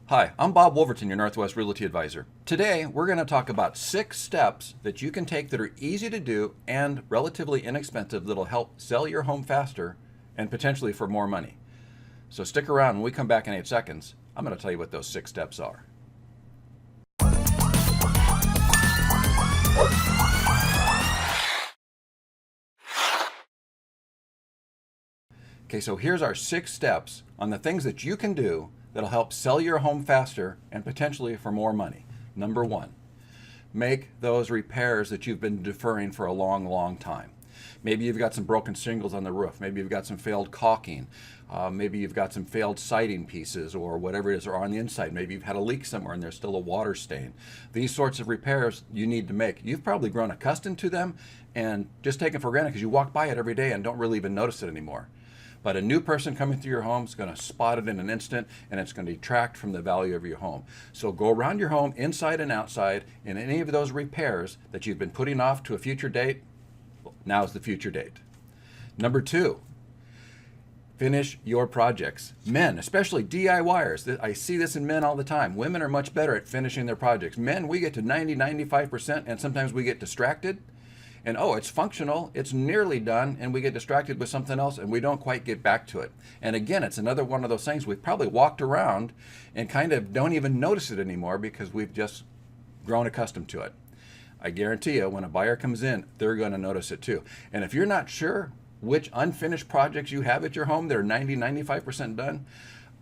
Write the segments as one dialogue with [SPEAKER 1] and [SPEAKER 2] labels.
[SPEAKER 1] Hi, I'm Bob.Woolverton, your Northwest Realty Advisor. Today, we're going to talk about 6 steps that you can take that are easy to do and relatively inexpensive that'll help sell your home faster and potentially for more money. So stick around. When we come back in 8 seconds, I'm going to tell you what those 6 steps are. Okay, so here's our 6 steps on the things that you can do that'll help sell your home faster and potentially for more money. Number 1, make those repairs that you've been deferring for a long time. Maybe you've got some broken shingles on the roof. Maybe you've got some failed caulking. Maybe you've got some failed siding pieces or whatever it is, or on the inside. Maybe you've had a leak somewhere and there's still a water stain. These sorts of repairs you need to make. You've probably grown accustomed to them and just taken for granted because you walk by it every day and don't really even notice it anymore. But a new person coming through your home is going to spot it in an instant, and it's going to detract from the value of your home. So go around your home, inside and outside, and any of those repairs that you've been putting off to a future date, now's the future date. Number 2, finish your projects. Men, especially DIYers, I see this in men all the time. Women are much better at finishing their projects. Men, we get to 90–95%, and sometimes we get distracted. And oh, it's functional, it's nearly done, and we get distracted with something else and we don't quite get back to it. And again, it's another one of those things we've probably walked around and kind of don't even notice it anymore because we've just grown accustomed to it. I guarantee you, when a buyer comes in, they're going to notice it too. And if you're not sure which unfinished projects you have at your home that are 90–95% done,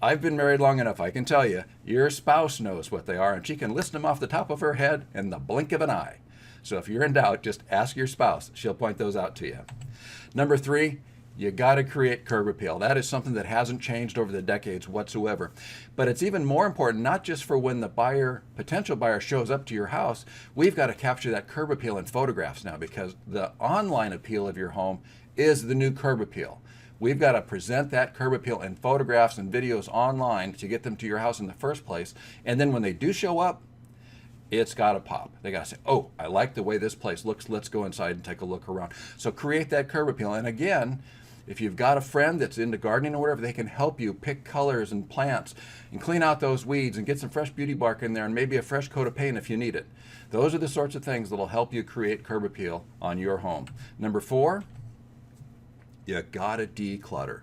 [SPEAKER 1] I've been married long enough, I can tell you, your spouse knows what they are and she can list them off the top of her head in the blink of an eye. So if you're in doubt, just ask your spouse. She'll point those out to you. Number 3, you got to create curb appeal. That is something that hasn't changed over the decades whatsoever. But it's even more important, not just for when the potential buyer shows up to your house. We've got to capture that curb appeal in photographs now because the online appeal of your home is the new curb appeal. We've got to present that curb appeal in photographs and videos online to get them to your house in the first place. And then when they do show up, it's got to pop. They got to say, oh, I like the way this place looks. Let's go inside and take a look around. So create that curb appeal. And again, if you've got a friend that's into gardening or whatever, they can help you pick colors and plants and clean out those weeds and get some fresh beauty bark in there and maybe a fresh coat of paint if you need it. Those are the sorts of things that'll help you create curb appeal on your home. Number 4, you got to declutter.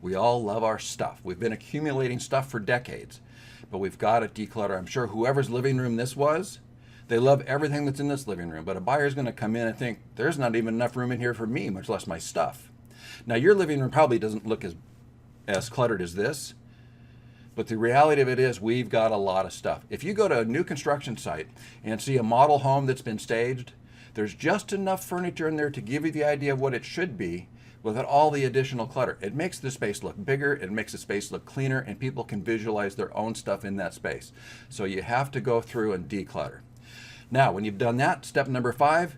[SPEAKER 1] We all love our stuff. We've been accumulating stuff for decades. But we've got to declutter. I'm sure whoever's living room this was, they love everything that's in this living room. But a buyer's going to come in and think, there's not even enough room in here for me, much less my stuff. Now, your living room probably doesn't look as cluttered as this. But the reality of it is we've got a lot of stuff. If you go to a new construction site and see a model home that's been staged, there's just enough furniture in there to give you the idea of what it should be without all the additional clutter. It makes the space look bigger, it makes the space look cleaner, and people can visualize their own stuff in that space. So you have to go through and declutter. Now, when you've done that, step number 5,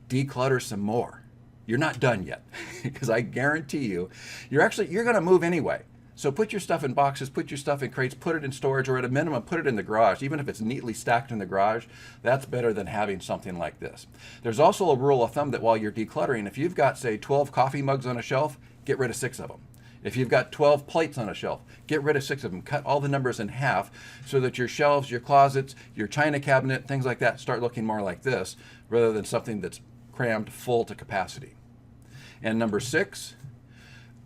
[SPEAKER 1] declutter some more. You're not done yet, because I guarantee you, you're going to move anyway. So put your stuff in boxes, put your stuff in crates, put it in storage, or at a minimum, put it in the garage. Even if it's neatly stacked in the garage, that's better than having something like this. There's also a rule of thumb that while you're decluttering, if you've got, say, 12 coffee mugs on a shelf, get rid of 6 of them. If you've got 12 plates on a shelf, get rid of 6 of them. Cut all the numbers in half so that your shelves, your closets, your china cabinet, things like that start looking more like this rather than something that's crammed full to capacity. And number 6,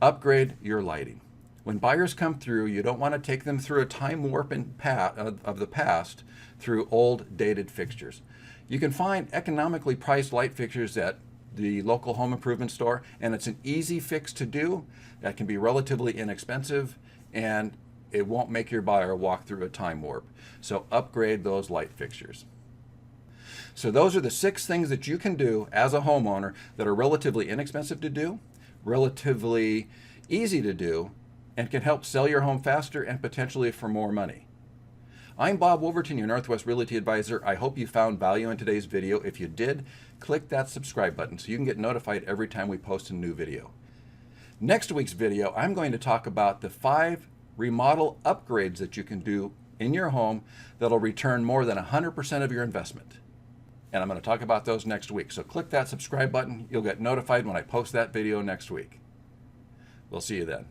[SPEAKER 1] upgrade your lighting. When buyers come through, you don't want to take them through a time warp of the past through old, dated fixtures. You can find economically priced light fixtures at the local home improvement store, and it's an easy fix to do that can be relatively inexpensive, and it won't make your buyer walk through a time warp. So upgrade those light fixtures. So those are the 6 things that you can do as a homeowner that are relatively inexpensive to do, relatively easy to do, and can help sell your home faster and potentially for more money. I'm Bob.Woolverton, your Northwest Realty Advisor. I hope you found value in today's video. If you did, click that subscribe button so you can get notified every time we post a new video. Next week's video, I'm going to talk about the 5 remodel upgrades that you can do in your home that'll return more than 100% of your investment. And I'm going to talk about those next week. So click that subscribe button. You'll get notified when I post that video next week. We'll see you then.